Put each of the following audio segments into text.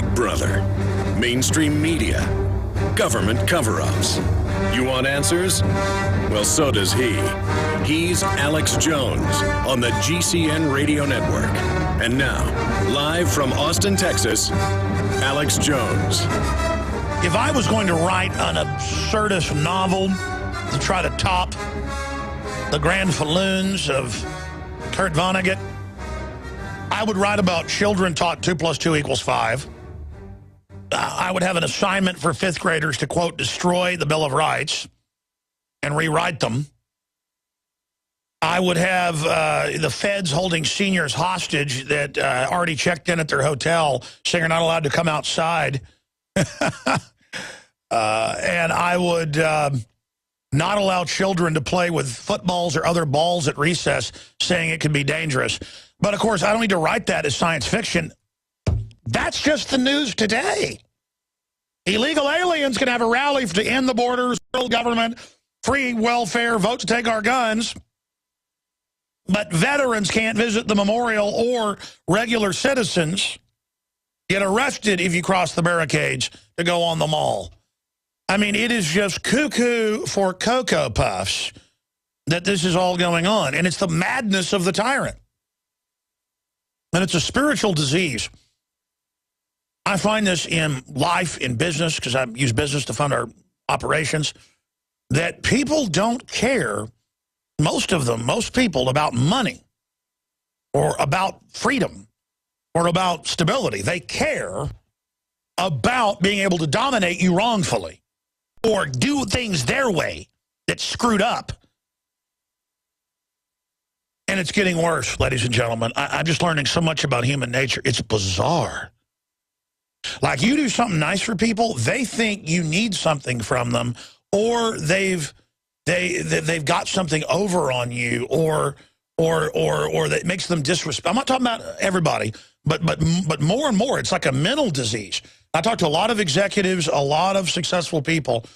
Big Brother, mainstream media, government cover-ups. You want answers? Well, so does he. He's Alex Jones on the GCN Radio Network. And now, live from Austin, Texas, Alex Jones. If I was going to write an absurdist novel to try to top the grand falloons of Kurt Vonnegut, I would write about children taught 2 + 2 = 5. I would have an assignment for 5th graders to, quote, destroy the Bill of Rights and rewrite them. I would have the feds holding seniors hostage that already checked in at their hotel, saying they're not allowed to come outside. And I would not allow children to play with footballs or other balls at recess, saying it could be dangerous. But, of course, I don't need to write that as science fiction. That's just the news today. Illegal aliens can have a rally to end the borders, world government, free welfare, vote to take our guns. But veterans can't visit the memorial, or regular citizens get arrested if you cross the barricades to go on the mall. I mean, it is just cuckoo for Cocoa Puffs that this is all going on. And it's the madness of the tyrant. And it's a spiritual disease. I find this in life, in business, because I use business to fund our operations, that people don't care, most of them, most people, about money or about freedom or about stability. They care about being able to dominate you wrongfully or do things their way that's screwed up. And it's getting worse, ladies and gentlemen. I'm just learning so much about human nature. It's bizarre. Like, you do something nice for people, they think you need something from them, or they've got something over on you, or that makes them disrespect. I'm not talking about everybody, but more and more, it's like a mental disease. I talk to a lot of executives, a lot of successful people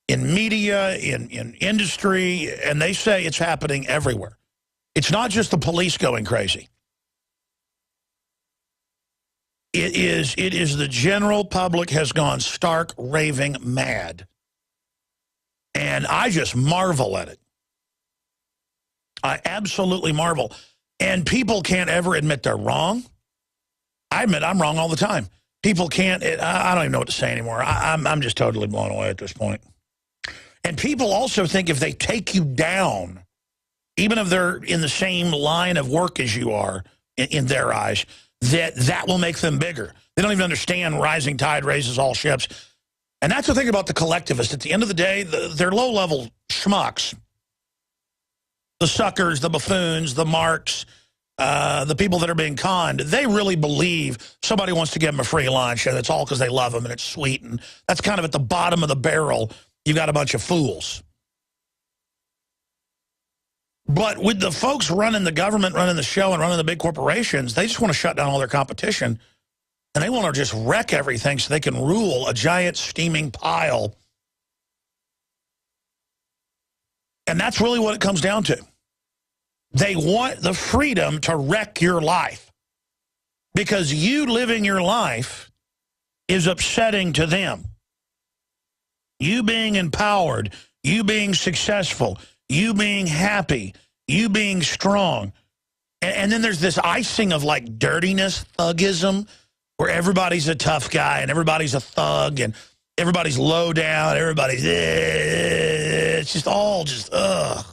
in media, in industry, and they say it's happening everywhere. It's not just the police going crazy. It is the general public has gone stark raving mad. And I just marvel at it. I absolutely marvel. And people can't ever admit they're wrong. I admit I'm wrong all the time. People can't, I don't even know what to say anymore. I'm just totally blown away at this point. And people also think if they take you down, even if they're in the same line of work as you are, in their eyes, that will make them bigger. They don't even understand rising tide raises all ships. And that's the thing about the collectivists. At the end of the day, they're low-level schmucks. The suckers, the buffoons, the marks, the people that are being conned, they really believe somebody wants to give them a free lunch, and it's all because they love them and it's sweet. And that's kind of at the bottom of the barrel. You've got a bunch of fools. But with the folks running the government, running the show, and running the big corporations, they just want to shut down all their competition. And they want to just wreck everything so they can rule a giant steaming pile. And that's really what it comes down to. They want the freedom to wreck your life. Because you living your life is upsetting to them. You being empowered, you being successful, you being happy, you being strong. And then there's this icing of like dirtiness, thuggism, where everybody's a tough guy and everybody's a thug and everybody's low down, everybody's, it's just all just, ugh.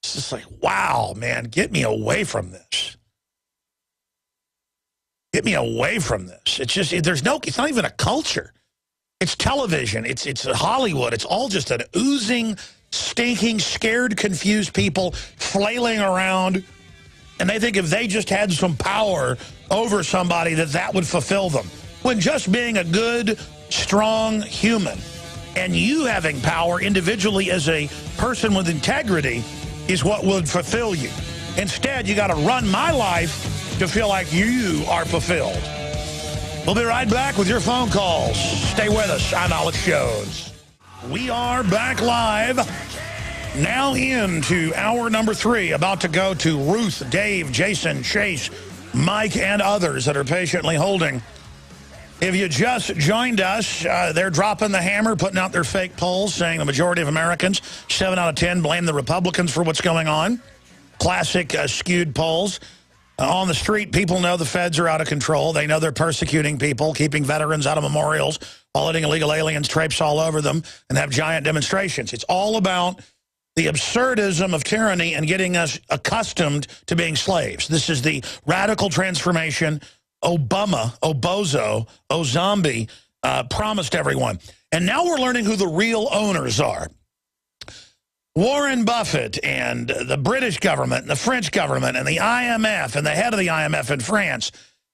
It's just like, wow, man, get me away from this. Get me away from this. It's just, it's not even a culture. It's television. It's Hollywood. It's all just an oozing, stinking, scared, confused people flailing around. And they think if they just had some power over somebody that would fulfill them. When just being a good, strong human and you having power individually as a person with integrity is what would fulfill you. Instead, you got to run my life to feel like you are fulfilled. We'll be right back with your phone calls. Stay with us. I'm Alex Jones. We are back live. Now into hour number 3, about to go to Ruth, Dave, Jason, Chase, Mike, and others that are patiently holding. If you just joined us, they're dropping the hammer, putting out their fake polls, saying the majority of Americans, 7 out of 10, blame the Republicans for what's going on. Classic skewed polls. On the street, people know the feds are out of control. They know they're persecuting people, keeping veterans out of memorials, while letting illegal aliens traipse all over them and have giant demonstrations. It's all about the absurdism of tyranny and getting us accustomed to being slaves. This is the radical transformation Obama, Obozo, Ozombie promised everyone. And now we're learning who the real owners are. Warren Buffett and the British government and the French government and the IMF and the head of the IMF in France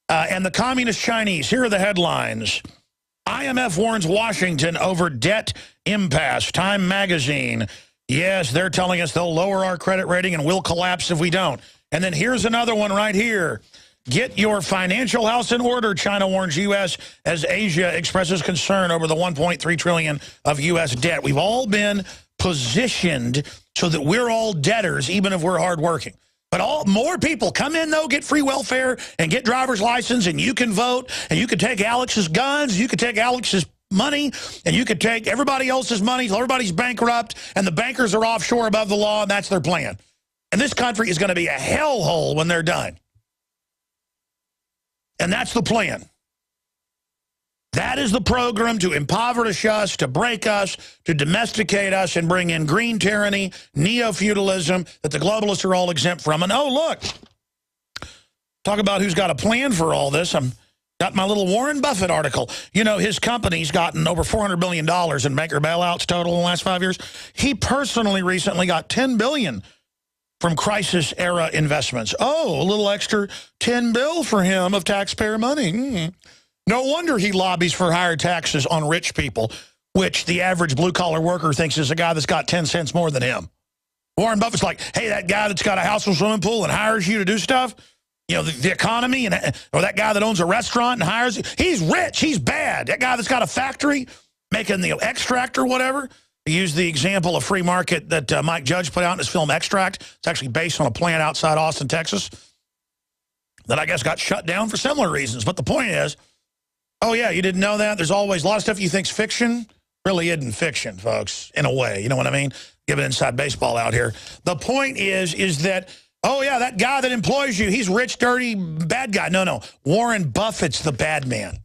and the communist Chinese. Here are the headlines. IMF warns Washington over debt impasse. Time magazine. Yes, they're telling us they'll lower our credit rating and we'll collapse if we don't. And then here's another one right here. Get your financial house in order, China warns U.S. as Asia expresses concern over the $1.3 trillion of U.S. debt. We've all been positioned so that we're all debtors, even if we're hardworking. But more people come in, though, get free welfare and get driver's license, and you can vote, and you can take Alex's guns, you could take Alex's money, and you could take everybody else's money, so everybody's bankrupt, and the bankers are offshore above the law, and that's their plan. And this country is going to be a hellhole when they're done. And that's the plan. That is the program to impoverish us, to break us, to domesticate us, and bring in green tyranny, neo-feudalism that the globalists are all exempt from. And oh, look, talk about who's got a plan for all this. Got my little Warren Buffett article. You know, his company's gotten over $400 billion in banker bailouts total in the last 5 years. He personally recently got $10 billion from crisis-era investments. Oh, a little extra $10 billion for him of taxpayer money. No wonder he lobbies for higher taxes on rich people, which the average blue-collar worker thinks is a guy that's got 10 cents more than him. Warren Buffett's like, hey, that guy that's got a house and swimming pool and hires you to do stuff, you know, the economy, or that guy that owns a restaurant and hires you, he's rich, he's bad. That guy that's got a factory making the extract or whatever. He used the example of free market that Mike Judge put out in his film Extract. It's actually based on a plant outside Austin, Texas, that I guess got shut down for similar reasons. But the point is, oh, yeah, you didn't know that? There's always a lot of stuff you think's fiction. Really isn't fiction, folks, in a way. You know what I mean? Giving inside baseball out here. The point is that, oh, yeah, that guy that employs you, he's rich, dirty, bad guy. No. Warren Buffett's the bad man.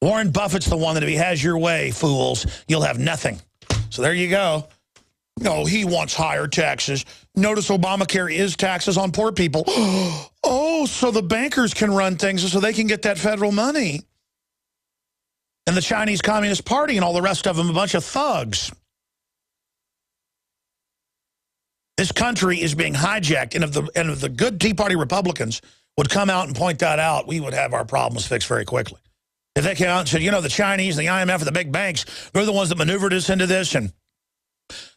Warren Buffett's the one that if he has your way, fools, you'll have nothing. So there you go. No, he wants higher taxes. Notice Obamacare is taxes on poor people. Oh, so the bankers can run things so they can get that federal money. And the Chinese Communist Party and all the rest of them, a bunch of thugs. This country is being hijacked, and if the good Tea Party Republicans would come out and point that out, we would have our problems fixed very quickly. If they came out and said, you know, the Chinese and the IMF and the big banks, they're the ones that maneuvered us into this, and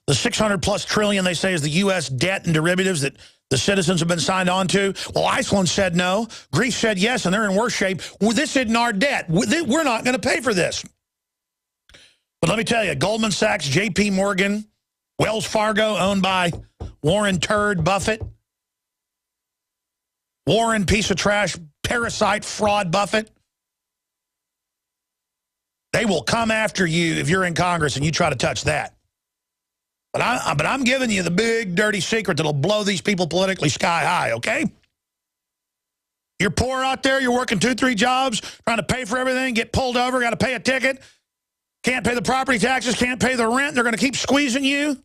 the 600+ trillion they say is the U.S. debt and derivatives that the citizens have been signed on to. Well, Iceland said no. Greece said yes, and they're in worse shape. Well, this isn't our debt. We're not going to pay for this. But let me tell you, Goldman Sachs, J.P. Morgan, Wells Fargo, owned by Warren Turd Buffett, Warren piece of trash, parasite, fraud Buffett, they will come after you if you're in Congress and you try to touch that. But I'm giving you the big, dirty secret that'll blow these people politically sky high, okay? You're poor out there, you're working 2-3 jobs, trying to pay for everything, get pulled over, got to pay a ticket, can't pay the property taxes, can't pay the rent, they're going to keep squeezing you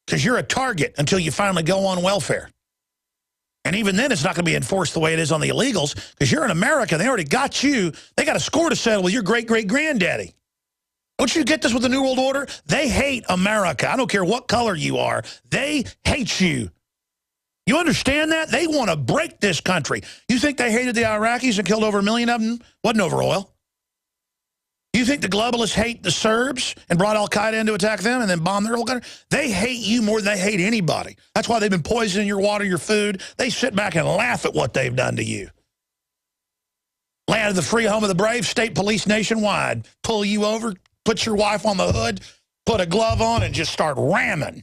because you're a target until you finally go on welfare. And even then, it's not going to be enforced the way it is on the illegals because you're in America. They already got you. They got a score to settle with your great-great-granddaddy. Don't you get this with the New World Order? They hate America. I don't care what color you are. They hate you. You understand that? They want to break this country. You think they hated the Iraqis and killed over 1 million of them? Wasn't over oil. You think the globalists hate the Serbs and brought Al-Qaeda in to attack them and then bomb their whole country? They hate you more than they hate anybody. That's why they've been poisoning your water, your food. They sit back and laugh at what they've done to you. Land of the free, home of the brave, state police nationwide. Pull you over, put your wife on the hood, put a glove on, and just start ramming.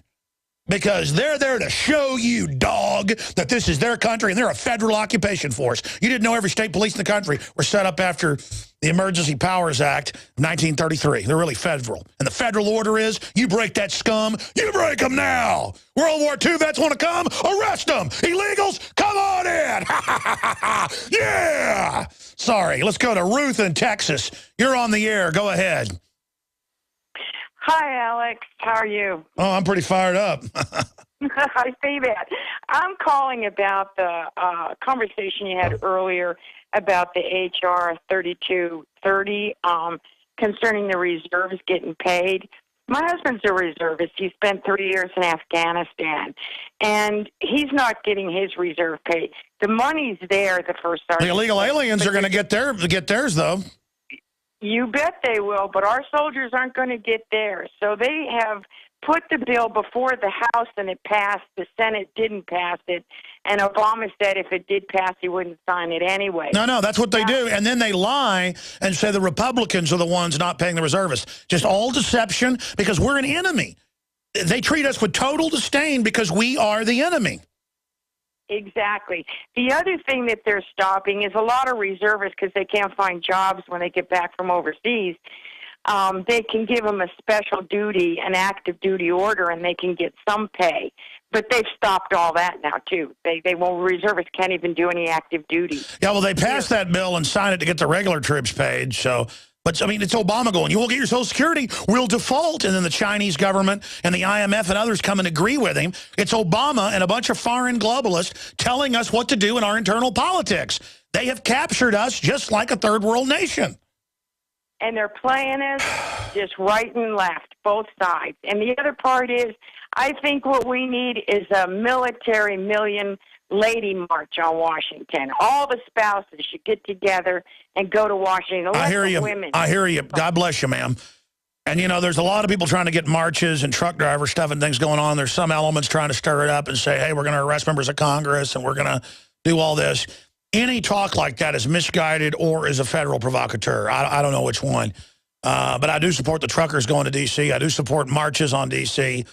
because they're there to show you, dog, that this is their country and they're a federal occupation force. You didn't know every state police in the country were set up after the Emergency Powers Act of 1933. They're really federal. And the federal order is, you break that scum, you break them now. World War II vets want to come? Arrest them. Illegals, come on in. Yeah. Sorry, let's go to Ruth in Texas. You're on the air. Go ahead. Hi, Alex. How are you? Oh, I'm pretty fired up. I see that. I'm calling about the conversation you had earlier about the H.R. 3230 concerning the reserves getting paid. My husband's a reservist. He spent 3 years in Afghanistan, and he's not getting his reserve paid. The money's there the first start. The illegal aliens are going to get theirs, though. You bet they will, but our soldiers aren't going to get theirs. So they have put the bill before the House and it passed. The Senate didn't pass it. And Obama said if it did pass, he wouldn't sign it anyway. No, that's what they do. And then they lie and say the Republicans are the ones not paying the reservists. Just all deception because we're an enemy. They treat us with total disdain because we are the enemy. Exactly. The other thing that they're stopping is a lot of reservists, because they can't find jobs when they get back from overseas. They can give them a special duty, an active duty order, and they can get some pay. But they've stopped all that now, too. They won't, reservists can't even do any active duty. Yeah, well, they passed that bill and signed it to get the regular troops paid, so... But, I mean, it's Obama going, you won't get your Social Security, we'll default. And then the Chinese government and the IMF and others come and agree with him. It's Obama and a bunch of foreign globalists telling us what to do in our internal politics. They have captured us just like a third world nation. And they're playing us just right and left, both sides. And the other part is, I think what we need is a military million lady march on Washington. All the spouses should get together and go to Washington. I hear you. Women. I hear you. God bless you, ma'am. And, you know, there's a lot of people trying to get marches and truck driver stuff and things going on. There's some elements trying to stir it up and say, hey, we're going to arrest members of Congress and we're going to do all this. Any talk like that is misguided or is a federal provocateur. I don't know which one. But I do support the truckers going to D.C. I do support marches on D.C.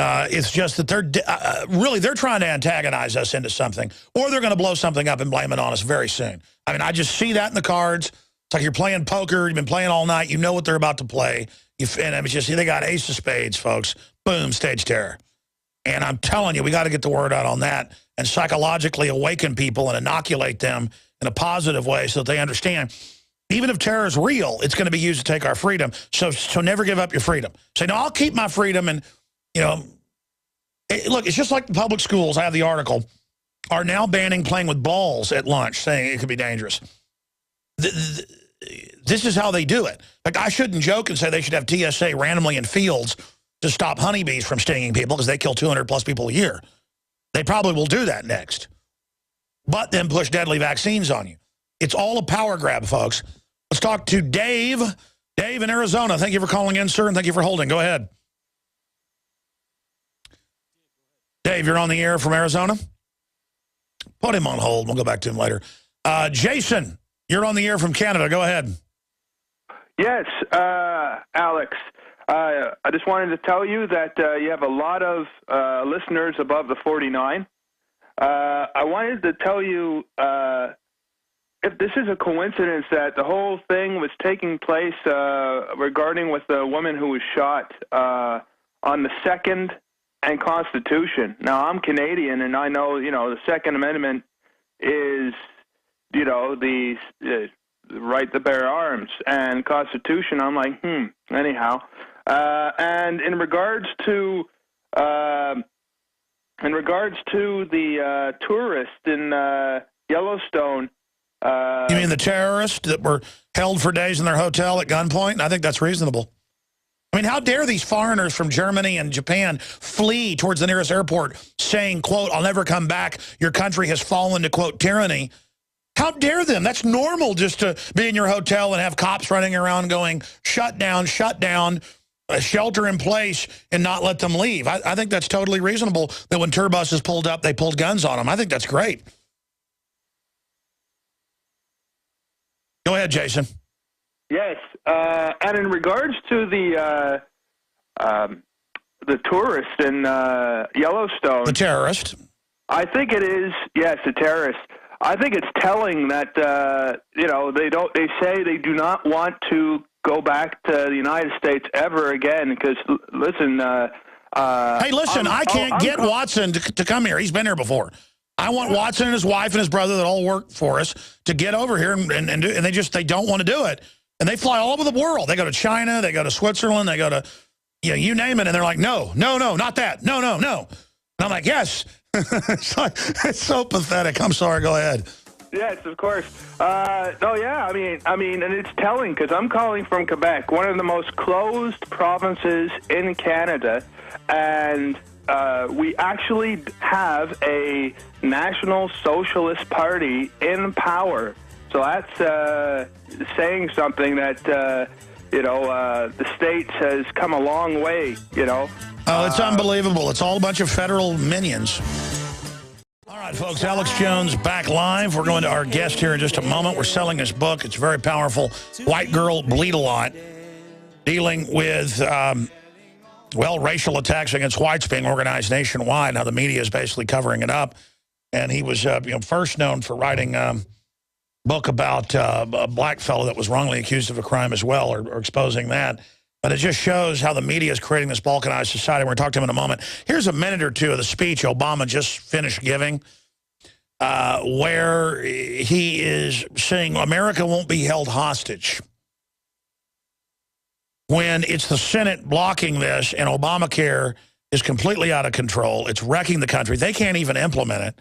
It's just that they're trying to antagonize us into something, or they're going to blow something up and blame it on us very soon. I mean, I just see that in the cards. It's like you're playing poker. You've been playing all night. You know what they're about to play. And it's just, they got ace of spades, folks. Boom, stage terror. And I'm telling you, we got to get the word out on that and psychologically awaken people and inoculate them in a positive way so that they understand. Even if terror is real, it's going to be used to take our freedom. So never give up your freedom. Say, no, I'll keep my freedom. And, you know, look, it's just like the public schools, I have the article, are now banning playing with balls at lunch, saying it could be dangerous. This is how they do it. Like, I shouldn't joke and say they should have TSA randomly in fields to stop honeybees from stinging people because they kill 200-plus people a year. They probably will do that next. But then push deadly vaccines on you. It's all a power grab, folks. Let's talk to Dave. Dave in Arizona. Thank you for calling in, sir, and thank you for holding. Go ahead. Dave, you're on the air from Arizona. Put him on hold. We'll go back to him later. Jason, you're on the air from Canada. Go ahead. Yes, Alex. I just wanted to tell you that you have a lot of listeners above the 49. I wanted to tell you if this is a coincidence that the whole thing was taking place regarding with the woman who was shot on the Second and Constitution. Now, I'm Canadian, and I know, the Second Amendment is, the right to bear arms, and Constitution, I'm like, anyhow. And in regards to the tourist in Yellowstone. You mean the terrorists that were held for days in their hotel at gunpoint? I think that's reasonable. I mean, how dare these foreigners from Germany and Japan flee towards the nearest airport saying, quote, I'll never come back. Your country has fallen to, quote, tyranny. How dare them? That's normal just to be in your hotel and have cops running around going, shut down, shelter in place, and not let them leave. I think that's totally reasonable that when tour buses pulled up, they pulled guns on them. I think that's great. Go ahead, Jason. Yes, and in regards to the the tourist in Yellowstone. The terrorist. I think it is, yes, the terrorist. I think it's telling that they say they do not want to go back to the United States ever again. Because listen, hey, listen, I can't get Watson to come here. He's been here before. I want Watson and his wife and his brother that all work for us to get over here, and they don't want to do it. And they fly all over the world. They go to China, they go to Switzerland, they go to, you name it, and they're like, no, not that, no. And I'm like, yes. It's so pathetic. I'm sorry. Go ahead. Yes, of course. No, yeah. I mean, and it's telling because I'm calling from Quebec, one of the most closed provinces in Canada, and we actually have a National Socialist Party in power. So that's saying something that the States has come a long way. Oh, it's unbelievable. It's all a bunch of federal minions. All right, folks, Alex Jones back live. We're going to our guest here in just a moment. We're selling his book. It's very powerful. White Girl Bleed a Lot, dealing with, racial attacks against whites being organized nationwide. Now the media is basically covering it up. And he was first known for writing a book about a black fellow that was wrongly accused of a crime as well, or exposing that. But it just shows how the media is creating this balkanized society. We're going to talk to him in a moment. Here's a minute or two of the speech Obama just finished giving, where he is saying America won't be held hostage. When it's the Senate blocking this and Obamacare is completely out of control, it's wrecking the country. They can't even implement it.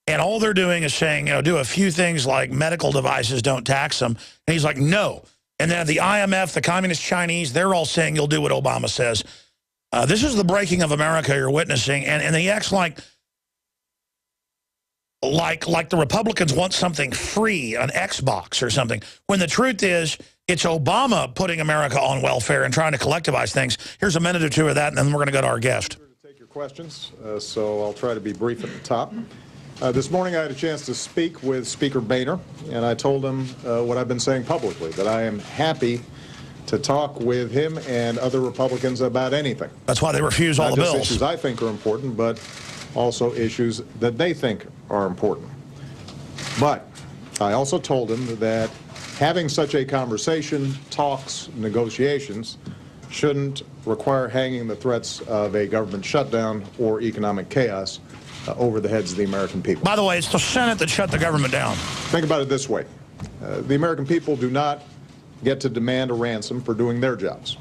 And all they're doing is saying, do a few things like medical devices, don't tax them. And he's like, no. And then the IMF, the Communist Chinese, they're all saying you'll do what Obama says. This is the breaking of America you're witnessing. And he acts like the Republicans want something free, an Xbox or something, when the truth is it's Obama putting America on welfare and trying to collectivize things. Here's a minute or two of that, and then we're going to go to our guest. To take your questions, so I'll try to be brief at the top. This morning I had a chance to speak with Speaker Boehner, and I told him what I've been saying publicly, that I am happy to talk with him and other Republicans about anything. That's why they refuse all the bills. Not just issues I think are important, but also issues that they think are important. But I also told him that having such a conversation, talks, negotiations, shouldn't require hanging the threats of a government shutdown or economic chaos over the heads of the American people. By the way, it's the Senate that shut the government down. Think about it this way. The American people do not get to demand a ransom for doing their jobs.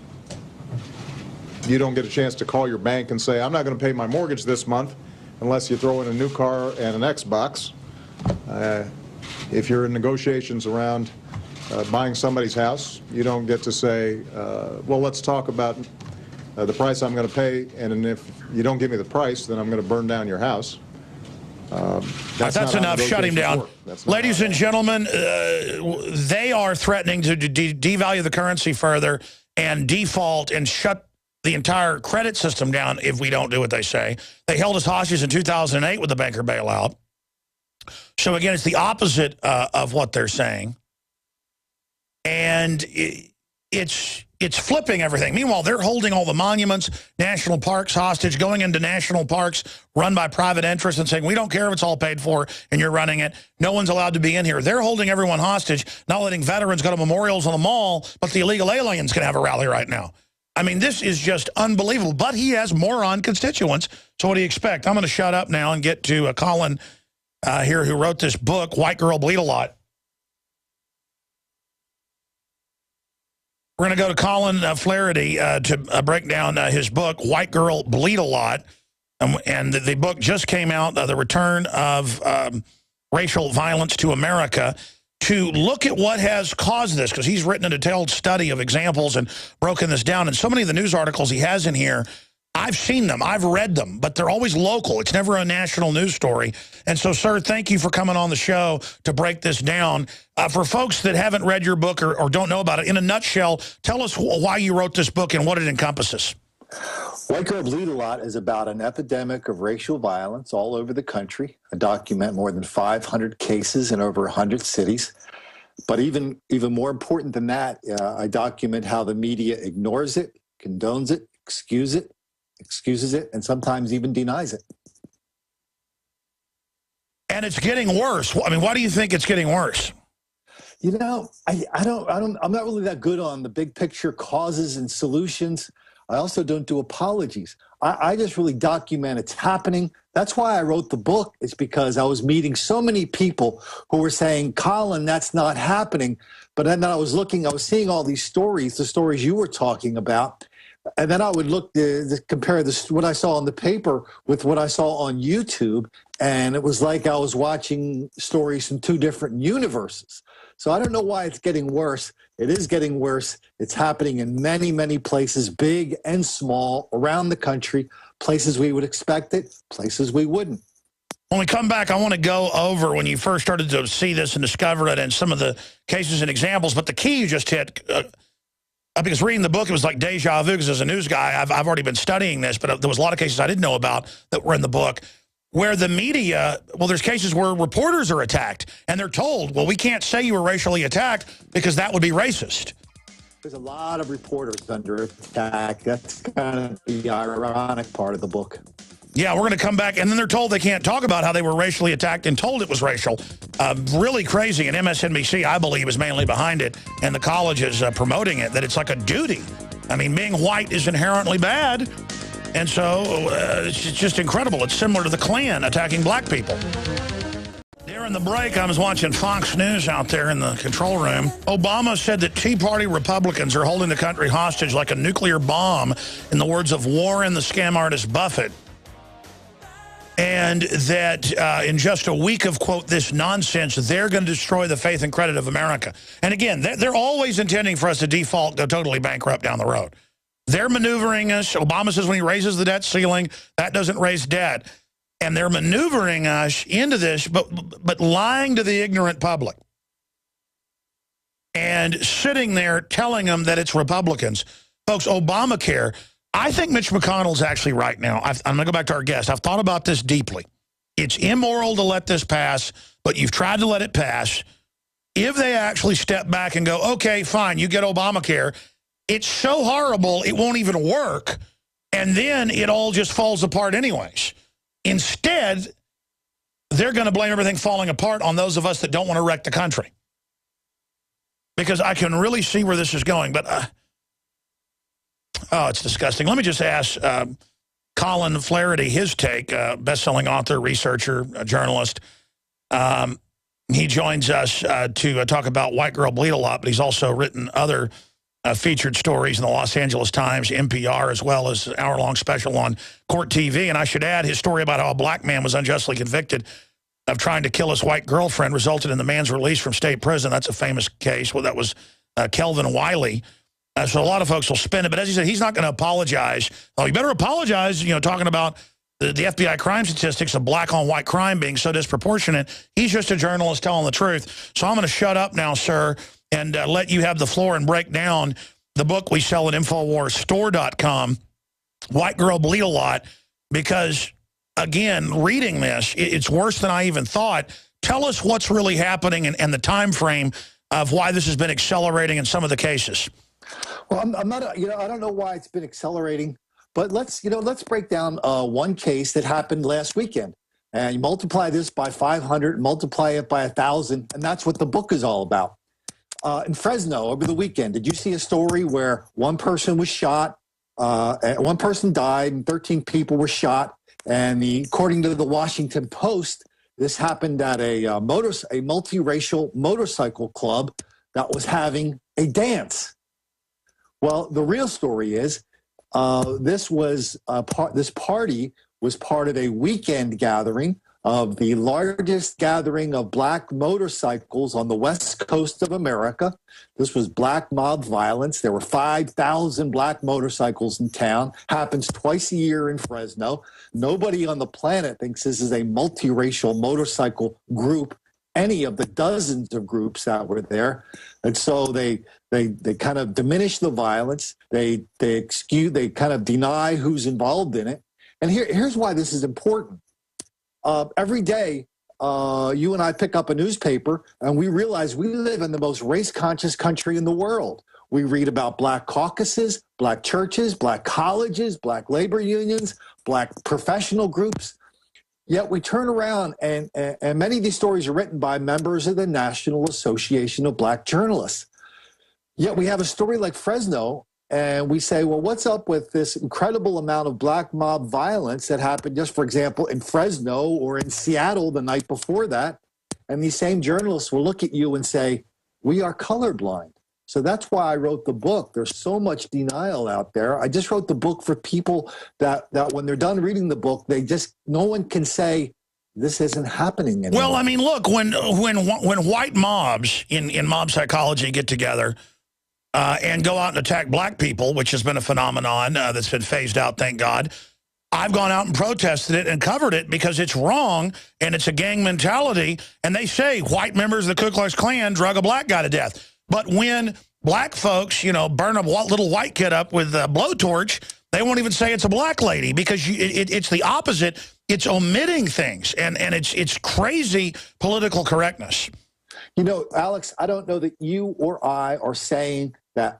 You don't get a chance to call your bank and say, I'm not going to pay my mortgage this month unless you throw in a new car and an Xbox. If you're in negotiations around buying somebody's house, you don't get to say, well, let's talk about the price I'm going to pay, and if you don't give me the price, then I'm going to burn down your house. That's enough. Shut him down. Ladies and gentlemen, they are threatening to devalue the currency further and default and shut the entire credit system down if we don't do what they say. They held us hostage in 2008 with the banker bailout. So, again, it's the opposite of what they're saying. And it's flipping everything. Meanwhile, they're holding all the monuments, national parks hostage, going into national parks run by private interests and saying, we don't care if it's all paid for and you're running it. No one's allowed to be in here. They're holding everyone hostage, not letting veterans go to memorials on the mall, but the illegal aliens can have a rally right now. I mean, this is just unbelievable. But he has moron constituents, so what do you expect? I'm going to shut up now and get to Colin here, who wrote this book, White Girl Bleed a Lot. We're going to go to Colin Flahert to break down his book, White Girl Bleed a Lot. And the book just came out, The Return of Racial Violence to America, to look at what has caused this, because he's written a detailed study of examples and broken this down. And so many of the news articles he has in here, I've seen them, I've read them, but they're always local. It's never a national news story. And so, sir, thank you for coming on the show to break this down. For folks that haven't read your book or don't know about it, in a nutshell, tell us why you wrote this book and what it encompasses. White Girl Bleed a Lot is about an epidemic of racial violence all over the country. I document more than 500 cases in over 100 cities. But even more important than that, I document how the media ignores it, condones it, excuses it, excuses it, and sometimes even denies it. And it's getting worse. I mean, why do you think it's getting worse? You know, I'm not really that good on the big picture causes and solutions. I also don't do apologies. I just really document it's happening. That's why I wrote the book. It's because I was meeting so many people who were saying, Colin, that's not happening. But then I was seeing all these stories, the stories you were talking about. And then I would look to compare what I saw in the paper with what I saw on YouTube. And it was like I was watching stories from two different universes. So I don't know why it's getting worse. It is getting worse. It's happening in many, many places, big and small, around the country, places we would expect it, places we wouldn't. When we come back, I want to go over when you first started to see this and discover it and some of the cases and examples. But the key you just hit, because reading the book, it was like deja vu, because as a news guy, I've already been studying this, but there was a lot of cases I didn't know about that were in the book, where the media, well, there's cases where reporters are attacked, and they're told, well, we can't say you were racially attacked because that would be racist. There's a lot of reporters under attack. That's kind of the ironic part of the book. Yeah, we're going to come back, and then they're told they can't talk about how they were racially attacked and told it was racial. Really crazy, and MSNBC, I believe, is mainly behind it, and the college is promoting it, that it's like a duty. I mean, being white is inherently bad, and so it's just incredible. It's similar to the Klan attacking black people. During the break, I was watching Fox News out there in the control room. Obama said that Tea Party Republicans are holding the country hostage like a nuclear bomb, in the words of Warren, the scam artist Buffett. And that in just a week of, quote, this nonsense, they're going to destroy the faith and credit of America. And again, they're always intending for us to default, go totally bankrupt down the road. They're maneuvering us. Obama says when he raises the debt ceiling, that doesn't raise debt. And they're maneuvering us into this, but lying to the ignorant public. And sitting there telling them that it's Republicans. Folks, Obamacare, I think Mitch McConnell's actually right now. I'm going to go back to our guest. I've thought about this deeply. It's immoral to let this pass, but you've tried to let it pass. If they actually step back and go, okay, fine, you get Obamacare, it's so horrible it won't even work, and then it all just falls apart anyways. Instead, they're going to blame everything falling apart on those of us that don't want to wreck the country. Because I can really see where this is going, but oh, it's disgusting. Let me just ask Colin Flahert his take, best-selling author, researcher, journalist. He joins us to talk about White Girl Bleed a Lot, but he's also written other featured stories in the Los Angeles Times, NPR, as well as an hour-long special on Court TV. And I should add, his story about how a black man was unjustly convicted of trying to kill his white girlfriend resulted in the man's release from state prison. That's a famous case. Well, that was Kelvin Wiley. So a lot of folks will spin it. But as he said, he's not going to apologize. Oh, you better apologize, talking about the FBI crime statistics of black-on-white crime being so disproportionate. He's just a journalist telling the truth. So I'm going to shut up now, sir, and let you have the floor and break down the book we sell at InfoWarsStore.com, White Girl Bleed a Lot, because, again, reading this, it's worse than I even thought. Tell us what's really happening and the time frame of why this has been accelerating in some of the cases. Well, I'm not, I don't know why it's been accelerating, but let's break down one case that happened last weekend. And you multiply this by 500, multiply it by 1,000, and that's what the book is all about. In Fresno over the weekend, did you see a story where one person was shot, one person died, and 13 people were shot? And according to the Washington Post, this happened at a multiracial motorcycle club that was having a dance. Well, the real story is this party was part of a weekend gathering of the largest gathering of black motorcycles on the west coast of America. This was black mob violence. There were 5,000 black motorcycles in town. Happens twice a year in Fresno. Nobody on the planet thinks this is a multiracial motorcycle group, any of the dozens of groups that were there. And so they kind of diminish the violence. They kind of deny who's involved in it. And here's why this is important. Every day, you and I pick up a newspaper, and we realize we live in the most race-conscious country in the world. We read about black caucuses, black churches, black colleges, black labor unions, black professional groups. Yet we turn around and many of these stories are written by members of the National Association of Black Journalists. Yet we have a story like Fresno, and we say, well, what's up with this incredible amount of black mob violence that happened just, for example, in Fresno or in Seattle the night before that? And these same journalists will look at you and say, we are colorblind. So that's why I wrote the book. There's so much denial out there. I just wrote the book for people that when they're done reading the book, no one can say this isn't happening anymore. Well, I mean, look, when white mobs in mob psychology get together and go out and attack black people, which has been a phenomenon that's been phased out, thank God, I've gone out and protested it and covered it because it's wrong and it's a gang mentality. And they say white members of the Ku Klux Klan drug a black guy to death. But when black folks, burn a little white kid up with a blowtorch, they won't even say it's a black lady because it's the opposite. It's omitting things, and it's crazy political correctness. Alex, I don't know that you or I are saying that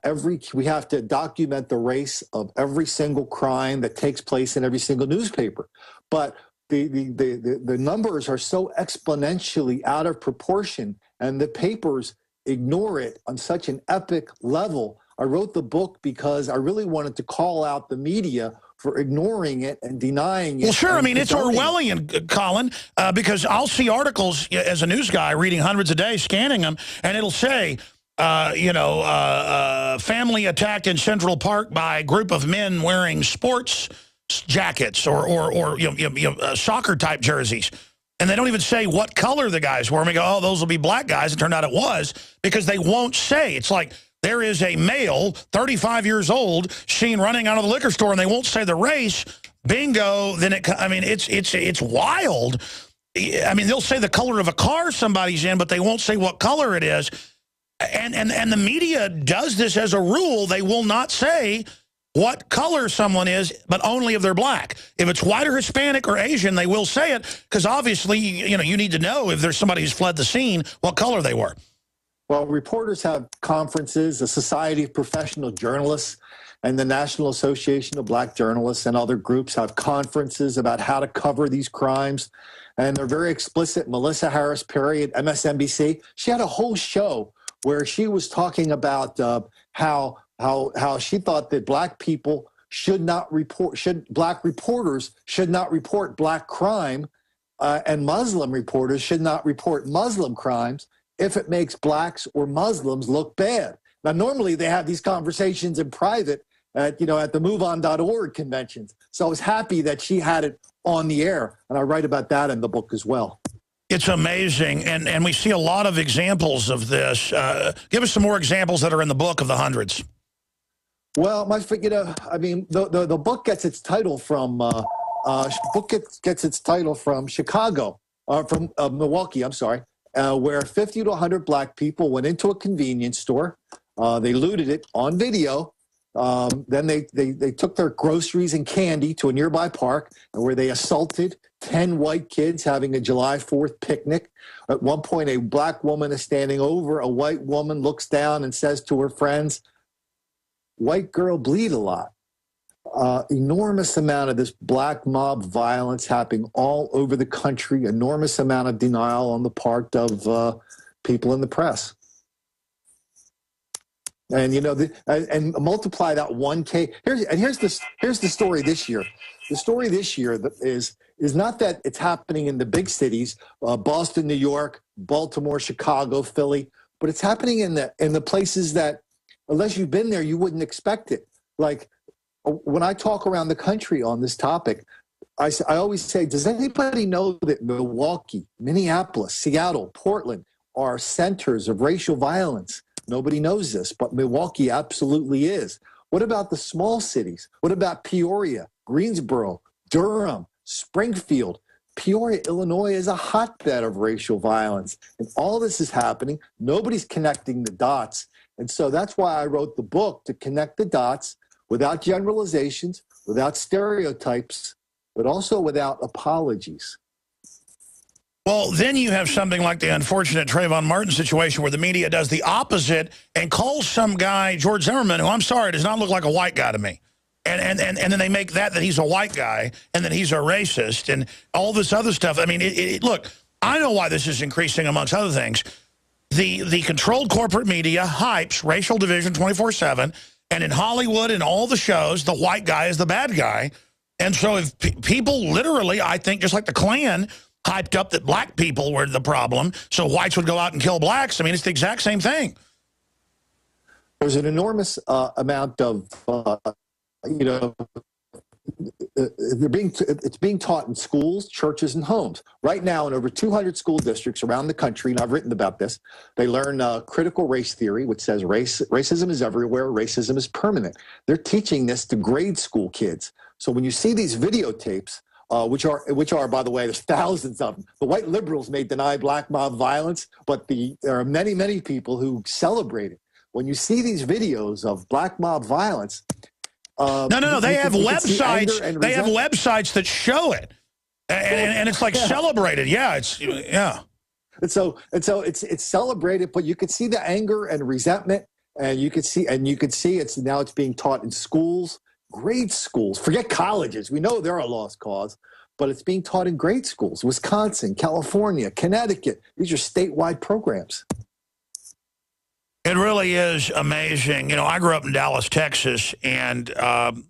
we have to document the race of every single crime that takes place in every single newspaper. But the numbers are so exponentially out of proportion, and the papers ignore it on such an epic level. I wrote the book because I really wanted to call out the media for ignoring it and denying it. Well, sure. I mean, it's Orwellian, Colin, because I'll see articles as a news guy reading hundreds a day, scanning them, and it'll say, family attacked in Central Park by a group of men wearing sports jackets or soccer-type jerseys. And they don't even say what color the guys were. And we go, oh, those will be black guys. It turned out it was because they won't say. It's like there is a male, 35 years old, seen running out of the liquor store, and they won't say the race. Bingo. Then it's wild. I mean, they'll say the color of a car somebody's in, but they won't say what color it is. And the media does this as a rule. They will not say what color someone is, but only if they're black. If it's white or Hispanic or Asian, they will say it because obviously, you need to know if there's somebody who's fled the scene, what color they were. Well, reporters have conferences, the Society of Professional Journalists and the National Association of Black Journalists and other groups have conferences about how to cover these crimes. And they're very explicit. Melissa Harris Perry at MSNBC, she had a whole show where she was talking about how she thought that black people black reporters should not report black crime, and Muslim reporters should not report Muslim crimes if it makes blacks or Muslims look bad. Now, normally they have these conversations in private at the MoveOn.org conventions. So I was happy that she had it on the air, and I write about that in the book as well. It's amazing, and we see a lot of examples of this. Give us some more examples that are in the book of the hundreds. Well, the book gets its title from Chicago, from Milwaukee. I'm sorry, where 50 to 100 black people went into a convenience store. They looted it on video. Then they took their groceries and candy to a nearby park, where they assaulted 10 white kids having a July 4th picnic. At one point, a black woman is standing over a white woman, looks down and says to her friends, "White girl bleed a lot." Enormous amount of this black mob violence happening all over the country, enormous amount of denial on the part of people in the press. And and multiply that 1K. Here's the story this year. The story this year is not that it's happening in the big cities, Boston, New York, Baltimore, Chicago, Philly, but it's happening in the places that, unless you've been there, you wouldn't expect it. Like when I talk around the country on this topic, I always say, does anybody know that Milwaukee, Minneapolis, Seattle, Portland are centers of racial violence? Nobody knows this, but Milwaukee absolutely is. What about the small cities? What about Peoria, Greensboro, Durham, Springfield? Peoria, Illinois is a hotbed of racial violence. And all this is happening. Nobody's connecting the dots. And so that's why I wrote the book, to connect the dots without generalizations, without stereotypes, but also without apologies. Well, then you have something like the unfortunate Trayvon Martin situation where the media does the opposite and calls some guy, George Zimmerman, who I'm sorry, does not look like a white guy to me. And then they make that he's a white guy and that he's a racist and all this other stuff. I mean, look, I know why this is increasing amongst other things. The controlled corporate media hypes racial division 24/7, and in Hollywood and all the shows, the white guy is the bad guy. And so if people literally, I think, just like the Klan, hyped up that black people were the problem, so whites would go out and kill blacks. I mean, it's the exact same thing. There's an enormous amount of, it's being taught in schools, churches, and homes. Right now, in over 200 school districts around the country, and I've written about this, they learn critical race theory, which says racism is everywhere, racism is permanent. They're teaching this to grade school kids. So when you see these videotapes, which are, by the way, there's thousands of them. The white liberals may deny black mob violence, but there are many, many people who celebrate it. When you see these videos of black mob violence, no, they have websites. They have websites that show it, and it's like celebrated. Yeah, And so it's celebrated, but you can see the anger and resentment, and you could see it's being taught in schools. Grade schools, forget colleges. We know they're a lost cause, but it's being taught in grade schools. Wisconsin, California, Connecticut. These are statewide programs. It really is amazing. You know, I grew up in Dallas, Texas, and I'm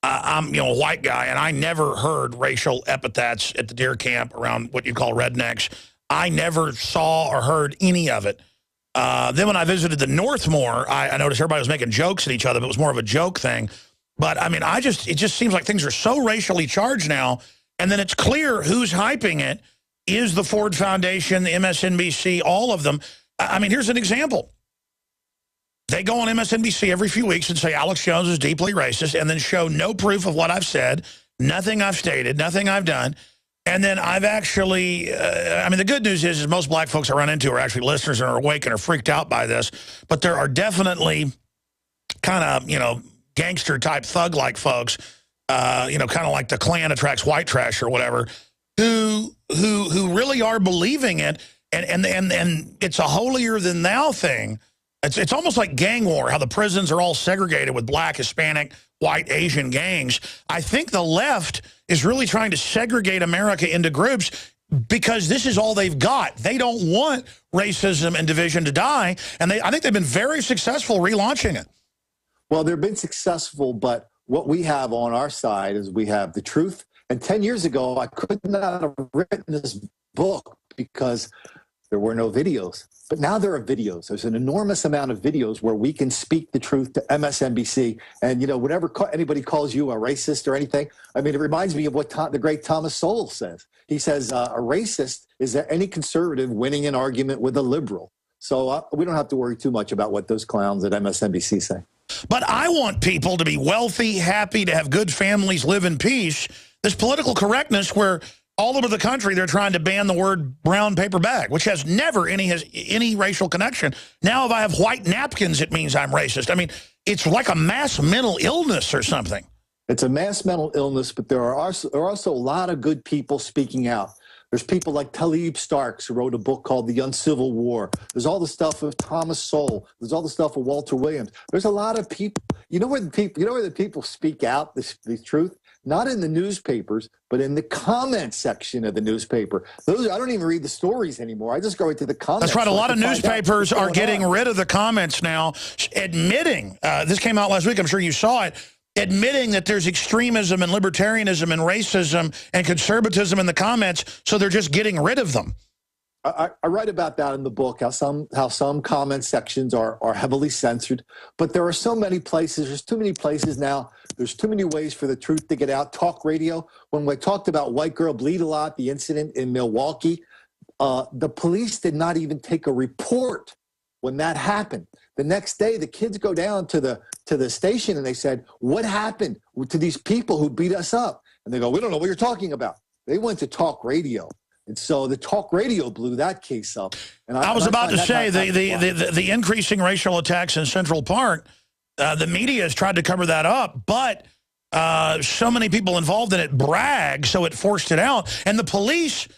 a white guy, and I never heard racial epithets at the deer camp around what you call rednecks. I never saw or heard any of it. Then when I visited the North more, I noticed everybody was making jokes at each other, but it was more of a joke thing. But, I mean, it just seems like things are so racially charged now, and then it's clear who's hyping it is the Ford Foundation, the MSNBC, all of them. I mean, here's an example. They go on MSNBC every few weeks and say Alex Jones is deeply racist and then show no proof of what I've said, nothing I've stated, nothing I've done. And then I've actually, the good news is most black folks I run into are actually listeners and are awake and are freaked out by this. But there are definitely kind of, gangster-type thug-like folks, kind of like the Klan attracts white trash or whatever, who really are believing it, and it's a holier-than-thou thing. It's almost like gang war, how the prisons are all segregated with black, Hispanic, white, Asian gangs. I think the left is really trying to segregate America into groups because this is all they've got. They don't want racism and division to die, and I think they've been very successful relaunching it. Well, they've been successful, but what we have on our side is we have the truth. And 10 years ago, I could not have written this book because there were no videos. But now there are videos. There's an enormous amount of videos where we can speak the truth to MSNBC. And, whenever anybody calls you a racist or anything, I mean, it reminds me of what the great Thomas Sowell says. He says, a racist is any conservative winning an argument with a liberal. So we don't have to worry too much about what those clowns at MSNBC say. But I want people to be wealthy, happy, to have good families, live in peace. This political correctness where all over the country they're trying to ban the word brown paper bag, which has never any racial connection. Now if I have white napkins, it means I'm racist. I mean, it's like a mass mental illness or something. It's a mass mental illness, but there are also a lot of good people speaking out. There's people like Talib Starks, who wrote a book called The Uncivil War. There's all the stuff of Thomas Sowell. There's all the stuff of Walter Williams. There's a lot of people. You know where the people speak out the truth? Not in the newspapers, but in the comment section of the newspaper. I don't even read the stories anymore. I just go right to the comments. That's right. A lot of newspapers are getting rid of the comments now, admitting, this came out last week, I'm sure you saw it, admitting that there's extremism and libertarianism and racism and conservatism in the comments, so they're just getting rid of them. I write about that in the book, how some comment sections are heavily censored, but there are so many places. There's too many places now. There's too many ways for the truth to get out. Talk radio. When we talked about White Girl Bleed a Lot, the incident in Milwaukee, the police did not even take a report when that happened. The next day, the kids go down to the station and they said, "What happened to these people who beat us up?" And they go, "We don't know what you're talking about." They went to talk radio. And so the talk radio blew that case up. And I was about to say the increasing racial attacks in Central Park, the media has tried to cover that up, but so many people involved in it brag, so it forced it out. And the police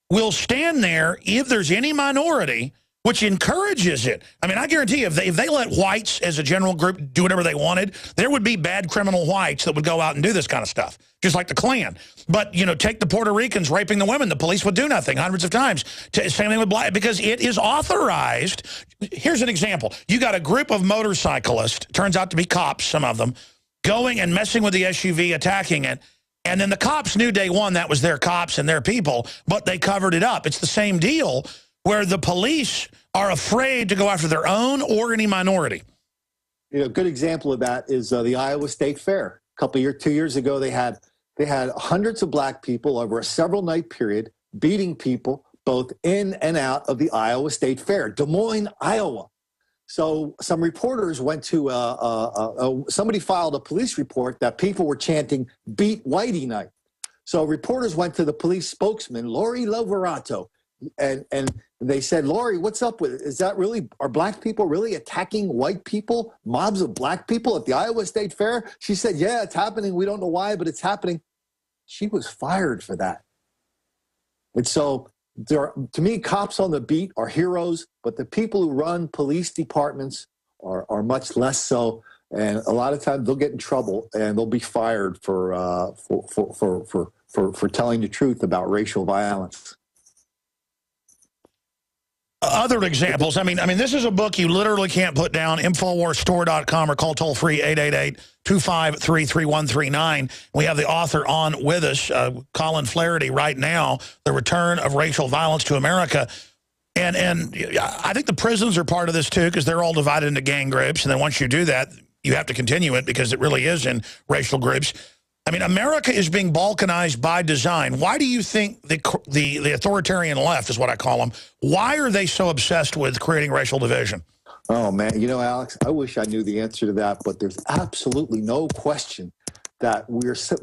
will stand there if there's any minority which encourages it. I mean, I guarantee you, if they let whites as a general group do whatever they wanted, there would be bad criminal whites that would go out and do this kind of stuff, just like the Klan. But, you know, take the Puerto Ricans raping the women. The police would do nothing hundreds of times. Same thing with black, because it is authorized. Here's an example. You got a group of motorcyclists, turns out to be cops, some of them, going and messing with the SUV, attacking it. And then the cops knew day one that was their cops and their people, but they covered it up. It's the same deal where the police are afraid to go after their own or any minority. You know, a good example of that is the Iowa State Fair. A couple years, 2 years ago, they had hundreds of black people over a several-night period beating people both in and out of the Iowa State Fair, Des Moines, Iowa. So some reporters went to somebody filed a police report that people were chanting "Beat Whitey Night." So reporters went to the police spokesman, Lori Loverato, and they said, "Lori, what's up with it? Is that really, are black people really attacking white people, mobs of black people at the Iowa State Fair?" She said, "Yeah, it's happening. We don't know why, but it's happening." She was fired for that. And so to me, cops on the beat are heroes, but the people who run police departments are much less so. And a lot of times they'll get in trouble and they'll be fired for telling the truth about racial violence. Other examples, I mean, this is a book you literally can't put down, InfoWarsStore.com, or call toll-free 888-253-3139. We have the author on with us, Colin Flahert, right now, The Return of Racial Violence to America. And I think the prisons are part of this, too, because they're all divided into gang groups. And then once you do that, you have to continue it because it really is in racial groups. I mean, America is being balkanized by design. Why do you think the authoritarian left, is what I call them, why are they so obsessed with creating racial division? Oh, man. You know, Alex, I wish I knew the answer to that, but there's absolutely no question that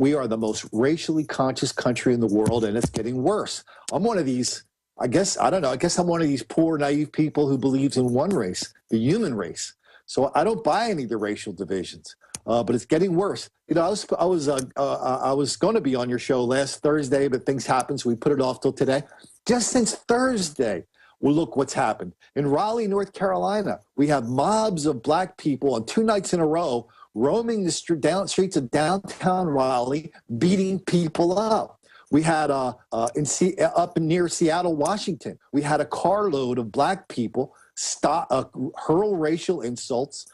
we are the most racially conscious country in the world, and it's getting worse. I'm one of these, I guess I'm one of these poor, naive people who believes in one race, the human race. So I don't buy any of the racial divisions. But it's getting worse. You know, I was going to be on your show last Thursday, but things happened, so we put it off till today. Just since Thursday, well, look what's happened. In Raleigh, North Carolina, we have mobs of black people on 2 nights in a row roaming the streets of downtown Raleigh, beating people up. We had up near Seattle, Washington, we had a carload of black people hurl racial insults,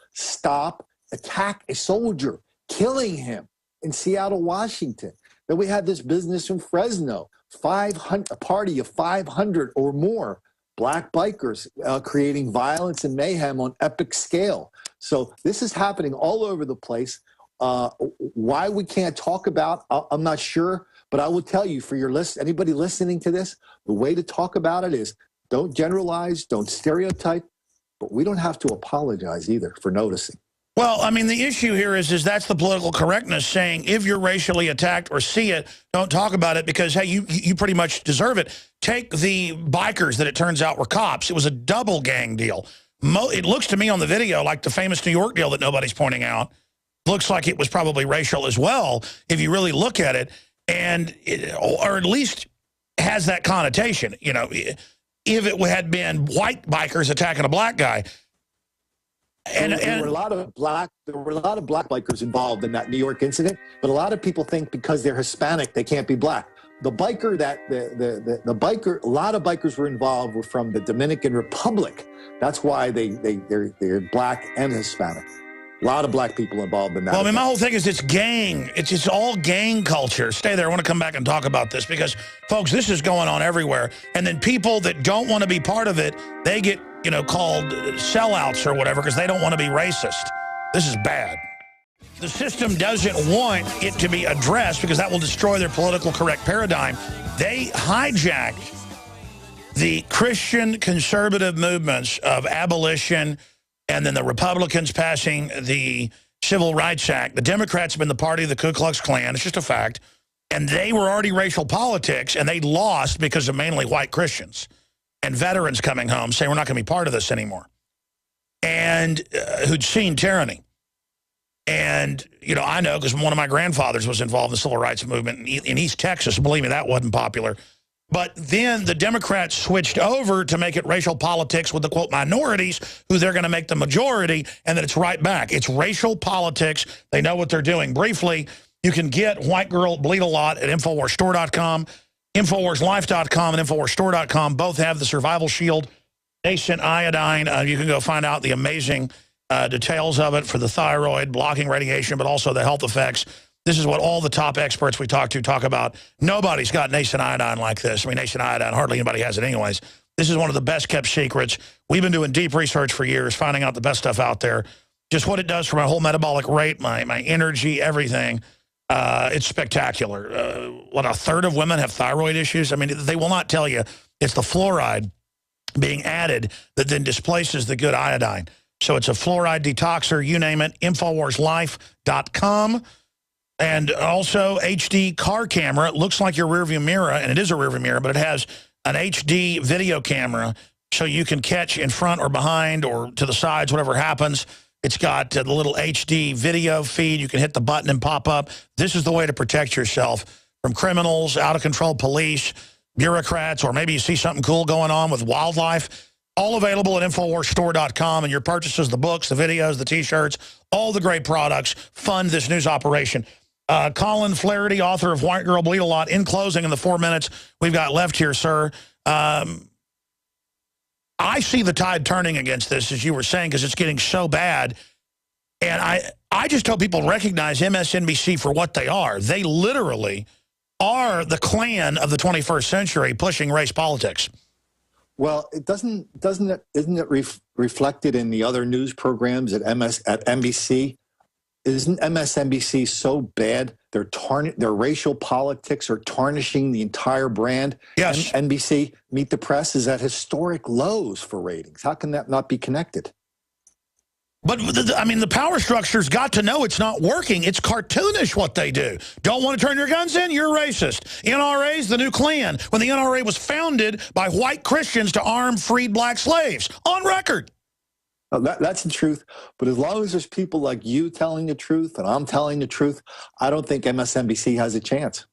attack a soldier, killing him in Seattle, Washington. Then we had this business in Fresno, a party of 500 or more black bikers creating violence and mayhem on epic scale. So this is happening all over the place. Why we can't talk about, I'm not sure, but I will tell you, for anybody listening to this, the way to talk about it is don't generalize, don't stereotype, but we don't have to apologize either for noticing. Well, I mean, the issue here is that's the political correctness, saying if you're racially attacked or see it, don't talk about it because, hey, you pretty much deserve it. Take the bikers that it turns out were cops. It was a double gang deal. It looks to me on the video like the famous New York deal that nobody's pointing out. Looks like it was probably racial as well, if you really look at it, or at least has that connotation. You know, if it had been white bikers attacking a black guy. There were a lot of black bikers involved in that New York incident, but a lot of people think because they're Hispanic they can't be black. The biker a lot of bikers were involved were from the Dominican Republic. That's why they're black and Hispanic. A lot of black people involved in that. Well, I mean, my whole thing is it's gang. It's all gang culture. Stay there. I want to come back and talk about this because, folks, this is going on everywhere. And then people that don't want to be part of it, they get, you know, called sellouts or whatever because they don't want to be racist. This is bad. The system doesn't want it to be addressed because that will destroy their political correct paradigm. They hijacked the Christian conservative movements of abolition, and then the Republicans passing the Civil Rights Act. The Democrats have been the party of the Ku Klux Klan. It's just a fact. And they were already racial politics, and they lost because of mainly white Christians and veterans coming home saying we're not going to be part of this anymore, and who'd seen tyranny. And, you know, I know because one of my grandfathers was involved in the Civil Rights Movement in East Texas. Believe me, that wasn't popular. But then the Democrats switched over to make it racial politics with the, quote, minorities, who they're going to make the majority, and then it's right back. It's racial politics. They know what they're doing. Briefly, you can get White Girl Bleed a Lot at InfoWarsStore.com, InfoWarsLife.com, and InfoWarsStore.com. Both have the Survival Shield, Nascent Iodine. You can go find out the amazing details of it for the thyroid, blocking radiation, but also the health effects. This is what all the top experts we talk about. Nobody's got nascent iodine like this. I mean, nascent iodine, hardly anybody has it anyways. This is one of the best kept secrets. We've been doing deep research for years, finding out the best stuff out there. Just what it does for my whole metabolic rate, my energy, everything. It's spectacular. What, a third of women have thyroid issues? I mean, they will not tell you it's the fluoride being added that then displaces the good iodine. So it's a fluoride detoxer, you name it, InfoWarsLife.com. And also HD car camera. It looks like your rearview mirror, and it is a rearview mirror, but it has an HD video camera so you can catch in front or behind or to the sides, whatever happens. It's got the little HD video feed. You can hit the button and pop up. This is the way to protect yourself from criminals, out-of-control police, bureaucrats, or maybe you see something cool going on with wildlife. All available at InfoWarsStore.com, and your purchases, the books, the videos, the T-shirts, all the great products fund this news operation. Colin Flahert, author of White Girl Bleed a Lot. In closing, in the 4 minutes we've got left here, sir, I see the tide turning against this, as you were saying, because it's getting so bad. And I just hope people recognize MSNBC for what they are. They literally are the Klan of the 21st century pushing race politics. Well, isn't it reflected in the other news programs at NBC? Isn't MSNBC so bad? Their racial politics are tarnishing the entire brand. Yes. NBC, Meet the Press, is at historic lows for ratings. How can that not be connected? But, I mean, the power structure's got to know it's not working. It's cartoonish what they do. Don't want to turn your guns in? You're racist. NRA's the new Klan, when the NRA was founded by white Christians to arm freed black slaves. On record. That's the truth. But as long as there's people like you telling the truth and I'm telling the truth, I don't think MSNBC has a chance.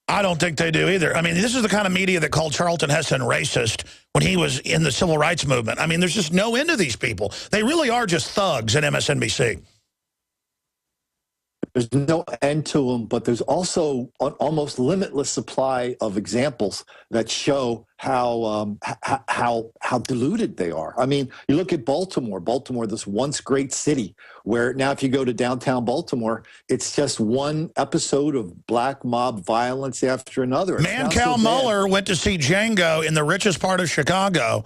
I don't think they do either. I mean, this is the kind of media that called Charlton Heston racist when he was in the civil rights movement. I mean, there's just no end to these people. They really are just thugs at MSNBC. There's no end to them, but there's also an almost limitless supply of examples that show how diluted they are. I mean, you look at Baltimore, this once great city, where now if you go to downtown Baltimore, it's just one episode of black mob violence after another. Mancow Muller went to see Django in the richest part of Chicago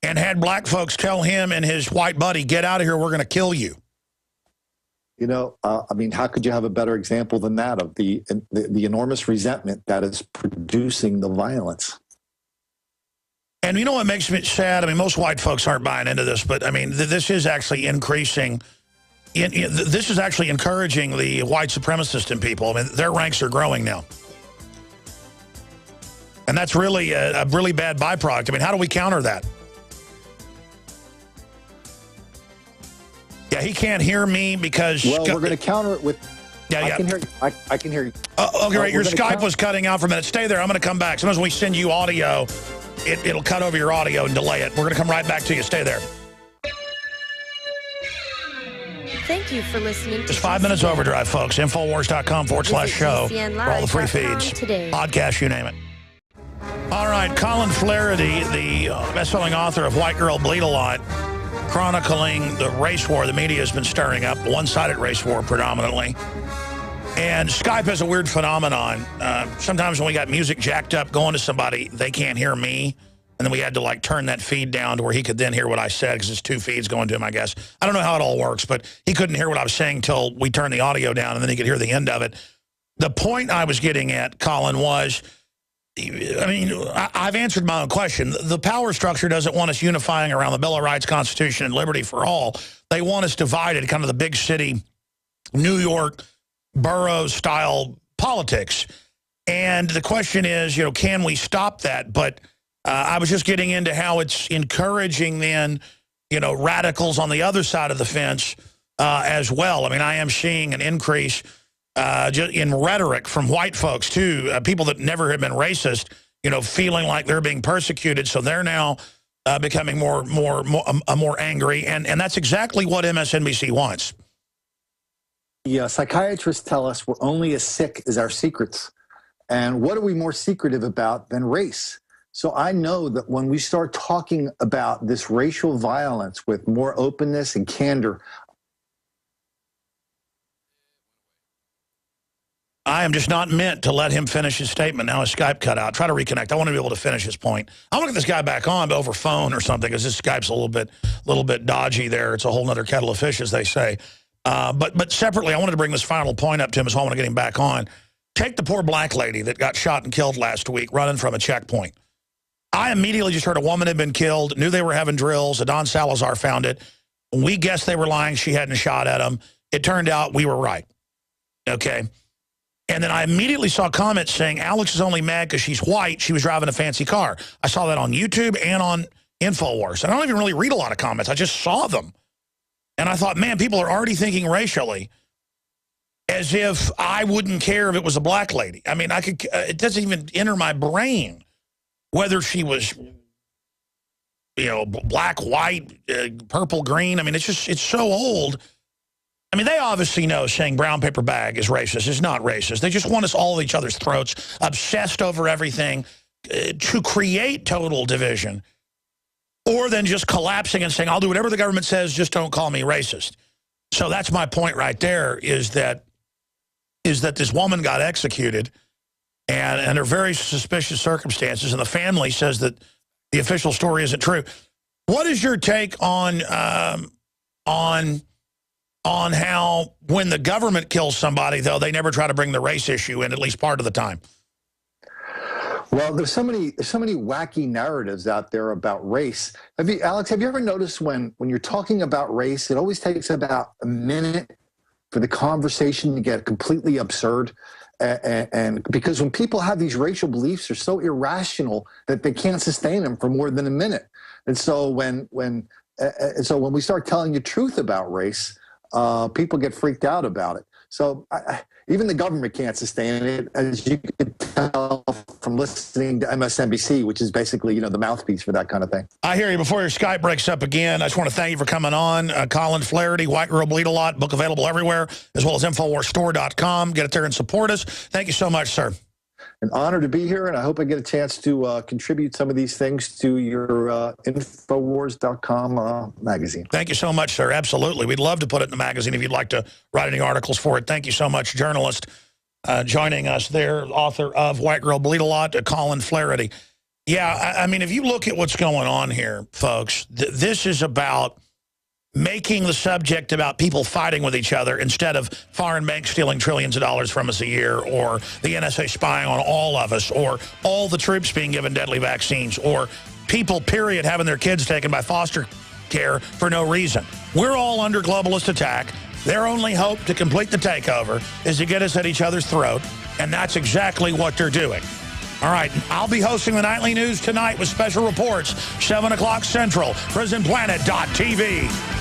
and had black folks tell him and his white buddy, get out of here, we're going to kill you. You know, I mean, how could you have a better example than that of the enormous resentment that is producing the violence? And you know what makes me sad? I mean, most white folks aren't buying into this, but I mean, this is actually increasing. This is actually encouraging the white supremacist in people. I mean, their ranks are growing now. And that's really a really bad byproduct. I mean, how do we counter that? Yeah, he can't hear me because... Well, we're going to counter it with... Yeah. I can hear you. I can hear you. Okay, right. Your Skype was cutting out for a minute. Stay there. I'm going to come back. Sometimes when we send you audio, it'll cut over your audio and delay it. We're going to come right back to you. Stay there. Thank you for listening to It's 5 minutes overdrive, folks. Infowars.com/show for all the free feeds. Podcast, you name it. All right, Colin Flahert, the best-selling author of White Girl Bleed a Lot, chronicling the race war the media has been stirring up, one-sided race war predominantly. And Skype has a weird phenomenon. Sometimes when we got music jacked up going to somebody, they can't hear me. And then we had to, like, turn that feed down to where he could then hear what I said, because it's two feeds going to him, I guess. I don't know how it all works, but he couldn't hear what I was saying until we turned the audio down, and then he could hear the end of it. The point I was getting at, Colin, was... I mean, I've answered my own question. The power structure doesn't want us unifying around the Bill of Rights, Constitution, and liberty for all. They want us divided, kind of the big city, New York, borough-style politics. And the question is, you know, can we stop that? But I was just getting into how it's encouraging then, you know, radicals on the other side of the fence as well. I mean, I am seeing an increase in rhetoric from white folks, too, people that never have been racist, you know, feeling like they're being persecuted. So they're now becoming more angry. And that's exactly what MSNBC wants. Yeah, psychiatrists tell us we're only as sick as our secrets. And what are we more secretive about than race? So I know that when we start talking about this racial violence with more openness and candor, I am just not meant to let him finish his statement. Now his Skype cut out. Try to reconnect. I want to be able to finish his point. I want to get this guy back on over phone or something, because this Skype's a little bit dodgy there. It's a whole other kettle of fish, as they say. But separately, I wanted to bring this final point up to him, so I want to get him back on. Take the poor black lady that got shot and killed last week running from a checkpoint. I immediately just heard a woman had been killed, knew they were having drills. Adon Salazar found it. We guessed they were lying. She hadn't shot at them. It turned out we were right. Okay? And then I immediately saw comments saying Alex is only mad because she's white. She was driving a fancy car. I saw that on YouTube and on InfoWars. And I don't even really read a lot of comments. I just saw them. And I thought, man, people are already thinking racially as if I wouldn't care if it was a black lady. I mean, it doesn't even enter my brain whether she was, you know, black, white, purple, green. I mean, it's so old. I mean, they obviously know saying brown paper bag is racist. It's not racist. They just want us all at each other's throats, obsessed over everything to create total division, or then just collapsing and saying, I'll do whatever the government says, just don't call me racist. So that's my point right there, is that this woman got executed and under very suspicious circumstances, and the family says that the official story isn't true. What is your take on how when the government kills somebody, though, they never try to bring the race issue in, at least part of the time? Well, there's so many wacky narratives out there about race. Alex, have you ever noticed when you're talking about race, it always takes about a minute for the conversation to get completely absurd? And because when people have these racial beliefs, they're so irrational that they can't sustain them for more than a minute. And so when we start telling the truth about race, people get freaked out about it. So even the government can't sustain it, as you could tell from listening to MSNBC, which is basically, you know, the mouthpiece for that kind of thing. I hear you. Before your Skype breaks up again, I just want to thank you for coming on. Colin, Flahert, White Girl Bleed a Lot, book available everywhere, as well as InfoWarsStore.com. Get it there and support us. Thank you so much, sir. An honor to be here, and I hope I get a chance to contribute some of these things to your Infowars.com magazine. Thank you so much, sir. Absolutely. We'd love to put it in the magazine if you'd like to write any articles for it. Thank you so much, journalist, joining us there, author of White Girl Bleed a Lot, Colin Flahert. Yeah, I mean, if you look at what's going on here, folks, this is about making the subject about people fighting with each other instead of foreign banks stealing trillions of dollars from us a year, or the NSA spying on all of us, or all the troops being given deadly vaccines, or people, period, having their kids taken by foster care for no reason. We're all under globalist attack. Their only hope to complete the takeover is to get us at each other's throat, and that's exactly what they're doing. All right, I'll be hosting the Nightly News tonight with special reports, 7 o'clock Central, PrisonPlanet.tv.